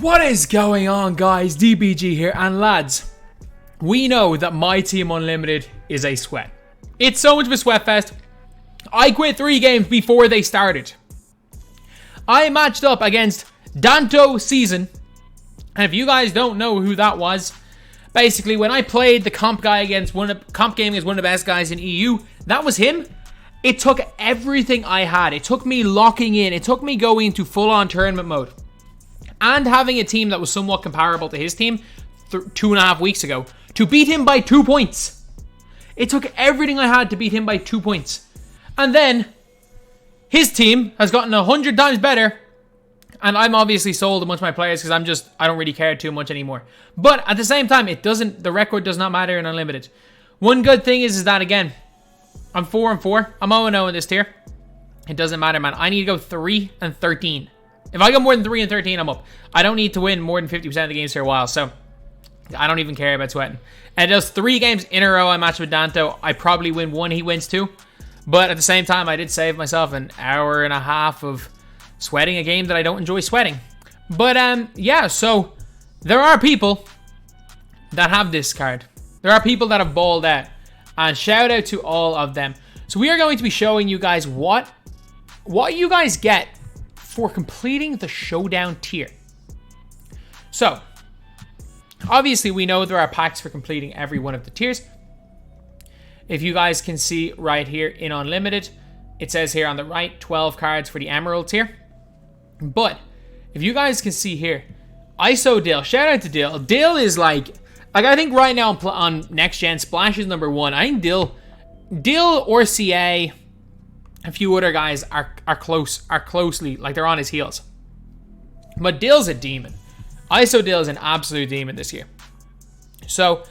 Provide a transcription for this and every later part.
What is going on, guys? DBG here, and lads, we know that MyTEAM Unlimited is a sweat. It's so much of a sweat fest. I quit 3 games before they started. I matched up against Danto Season, and if you guys don't know who that was, basically when I played the comp game against one of the best guys in EU, that was him. It took everything I had. It took me locking in. It took me going into full-on tournament mode. And having a team that was somewhat comparable to his team 2.5 weeks ago to beat him by 2 points. It took everything I had to beat him by 2 points. And then his team has gotten 100 times better. And I'm obviously sold a bunch of my players because I don't really care too much anymore. But at the same time, the record does not matter in Unlimited. One good thing is that, again, I'm 4-4. I'm 0-0 in this tier. It doesn't matter, man. I need to go 3-13. If I go more than 3-13, I'm up. I don't need to win more than 50% of the games for a while, so I don't even care about sweating. And those 3 games in a row I matched with Danto, I probably win 1, he wins 2. But at the same time, I did save myself an hour and a half of sweating a game that I don't enjoy sweating. But yeah, so there are people that have this card. There are people that have balled out. And shout out to all of them. So we are going to be showing you guys what you guys get for completing the Showdown tier. So, obviously we know there are packs for completing every one of the tiers. If you guys can see right here in Unlimited, it says here on the right, 12 cards for the Emerald tier. But, if you guys can see here, ISO Dill, shout out to Dill. Dill is like I think right now on Next Gen, Splash is number 1. I think Dill or CA, a few other guys are closely, like they're on his heels. But Dill's a demon. ISO Dill is an absolute demon this year. So,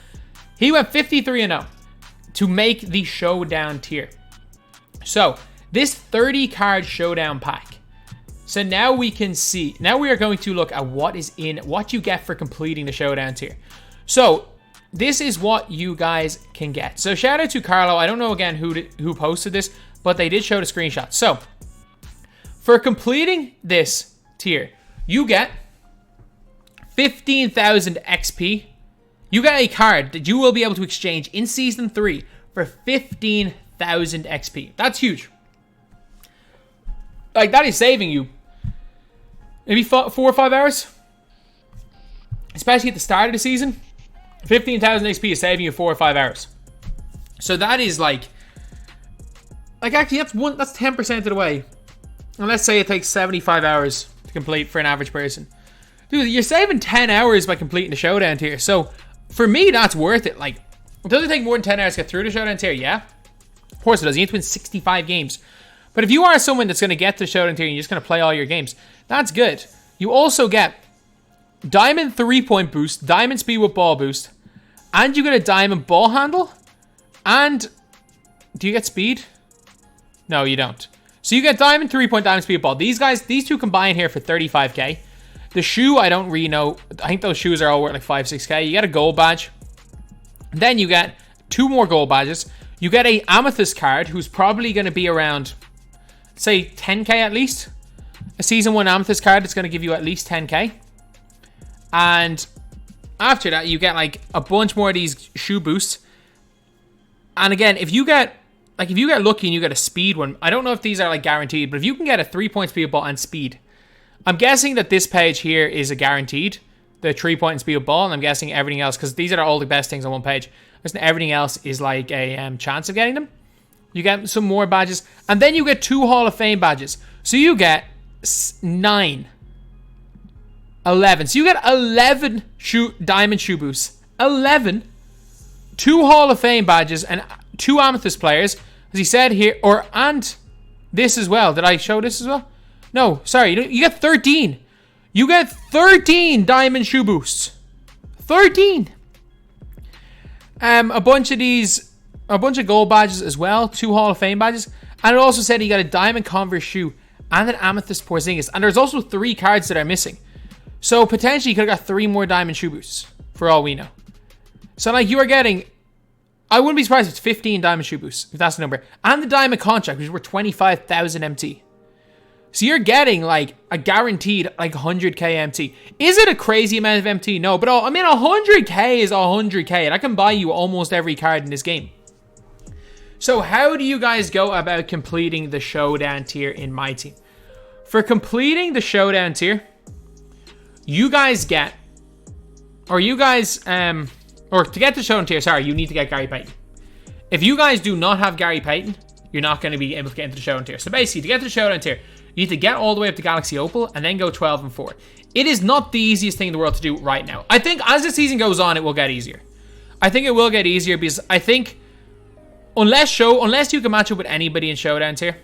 he went 53-0 to make the Showdown tier. So, this 30 card Showdown pack. So now we can see, now we are going to look at what you get for completing the Showdown tier. So, this is what you guys can get. So, shout out to Carlo. I don't know again who posted this, but they did show the screenshot. So, for completing this tier, you get 15,000 XP. You get a card that you will be able to exchange in Season 3 for 15,000 XP. That's huge. Like, that is saving you maybe 4 or 5 hours. Especially at the start of the season. 15,000 XP is saving you 4 or 5 hours. So that is like actually that's 10% of the way. And let's say it takes 75 hours to complete for an average person. Dude, you're saving 10 hours by completing the Showdown tier. So for me, that's worth it. Like, does it take more than 10 hours to get through the Showdown tier? Yeah. Of course it does. You need to win 65 games. But if you are someone that's going to get to the Showdown tier and you're just going to play all your games, that's good. You also get Diamond 3-point boost, Diamond speed with ball boost, and you get a Diamond ball handle. And do you get speed? No, you don't. So you get Diamond 3-point Diamond speed ball. These 2 combine here for 35k. The shoe, I don't really know. I think those shoes are all worth like 5-6k. You get a gold badge. Then you get 2 more gold badges. You get a Amethyst card, who's probably going to be around, say, 10k at least. A Season 1 Amethyst card that's going to give you at least 10k. And after that, you get like a bunch more of these shoe boosts. And again, if you get lucky and you get a speed one, I don't know if these are like guaranteed, but if you can get a 3-point speed ball and speed, I'm guessing that this page here is a guaranteed, the 3-point and speed ball, and I'm guessing everything else, because these are all the best things on one page. Everything else is like a chance of getting them. You get some more badges, and then you get 2 Hall of Fame badges. So you get 9, 11. So you get 11 diamond shoe boosts, 11, 2 Hall of Fame badges, and 2 Amethyst players, as he said here, and this as well. Did I show this as well? No, sorry. You get 13. You get 13 diamond shoe boosts. 13. A bunch of gold badges as well. 2 Hall of Fame badges. And it also said you got a diamond Converse shoe and an Amethyst Porzingis. And there's also 3 cards that are missing. So potentially you could have got 3 more diamond shoe boosts, for all we know. So like you are getting, I wouldn't be surprised if it's 15 diamond shoe boosts, if that's the number. And the diamond contract, which were 25,000 MT. So you're getting like a guaranteed like 100k MT. Is it a crazy amount of MT? No, but I mean 100k is 100k, and I can buy you almost every card in this game. So how do you guys go about completing the showdown tier in MyTEAM? For completing the showdown tier, you guys get, or to get the showdown tier, sorry, you need to get Gary Payton. If you guys do not have Gary Payton, you're not going to be able to get into the showdown tier. So basically, to get to the showdown tier, you need to get all the way up to Galaxy Opal and then go 12 and 4. It is not the easiest thing in the world to do right now. I think as the season goes on, it will get easier. I think it will get easier because I think unless you can match up with anybody in showdown tier,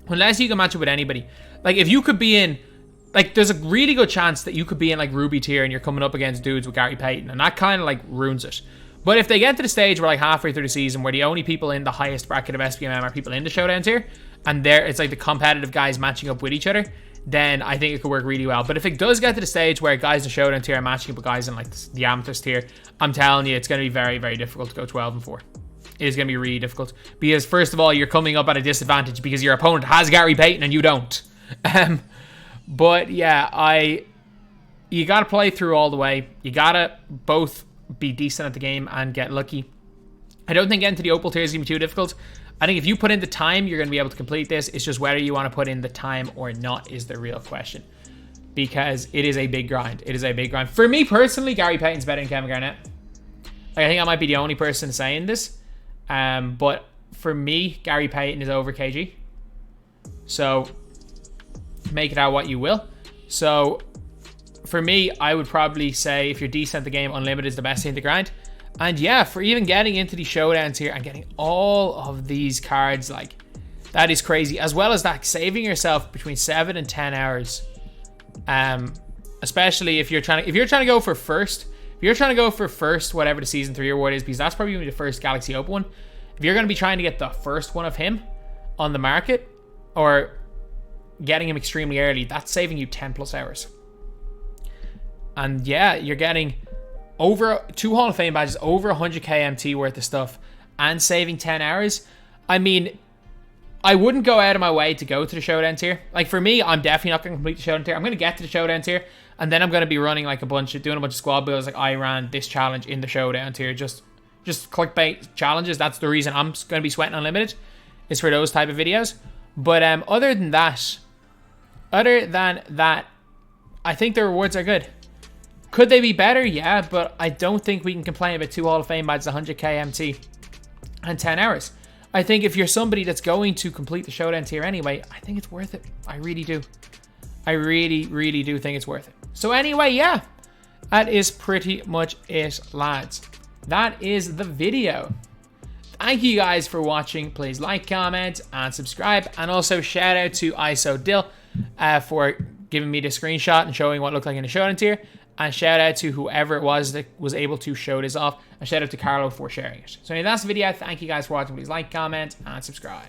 like if you could be in, like there's a really good chance that you could be in like Ruby tier and you're coming up against dudes with Gary Payton, and that kind of like ruins it. But if they get to the stage where like halfway through the season where the only people in the highest bracket of SPMM are people in the showdown tier, and it's like the competitive guys matching up with each other, then I think it could work really well. But if it does get to the stage where guys in the showdown tier are matching up with guys in like the amethyst tier, I'm telling you, it's going to be very, very difficult to go 12 and 4. It is going to be really difficult because first of all, you're coming up at a disadvantage because your opponent has Gary Payton and you don't. But yeah, you got to play through all the way. You got to both be decent at the game and get lucky. I don't think getting to the Opal tier is going to be too difficult. I think if you put in the time, you're going to be able to complete this. It's just whether you want to put in the time or not is the real question. Because it is a big grind. It is a big grind. For me personally, Gary Payton's better than Kevin Garnett. Like, I think I might be the only person saying this. But for me, Gary Payton is over KG. So, make it out what you will. So, for me, I would probably say if you're decent at the game, Unlimited is the best thing to grind. And yeah, for even getting into the showdowns here and getting all of these cards, like, that is crazy. As well as that, saving yourself between 7 and 10 hours. Especially if you're trying to go for first. If you're trying to go for first, whatever the Season 3 award is, because that's probably going to be the first Galaxy Open one. If you're going to be trying to get the first one of him on the market, or getting him extremely early, that's saving you 10 plus hours. And yeah, you're getting over 2 Hall of Fame badges, over 100k MT worth of stuff, and saving 10 hours. I mean, I wouldn't go out of my way to go to the showdown tier. Like for me, I'm definitely not going to complete the showdown tier. I'm going to get to the showdown tier, and then I'm going to be running like doing a bunch of squad builds. Like I ran this challenge in the showdown tier, just clickbait challenges. That's the reason I'm going to be sweating Unlimited, is for those type of videos. But other than that, I think the rewards are good. Could they be better? Yeah, but I don't think we can complain about 2 Hall of Fame badges, 100k MT, and 10 hours. I think if you're somebody that's going to complete the showdown tier anyway, I think it's worth it. I really do. I really, really do think it's worth it. So anyway, yeah, that is pretty much it, lads. That is the video. Thank you guys for watching. Please like, comment, and subscribe. And also shout out to ISODill for giving me the screenshot and showing what it looked like in the showdown tier. And shout out to whoever it was that was able to show this off. And shout out to Carlo for sharing it. So anyway, that's the video. Thank you guys for watching. Please like, comment, and subscribe.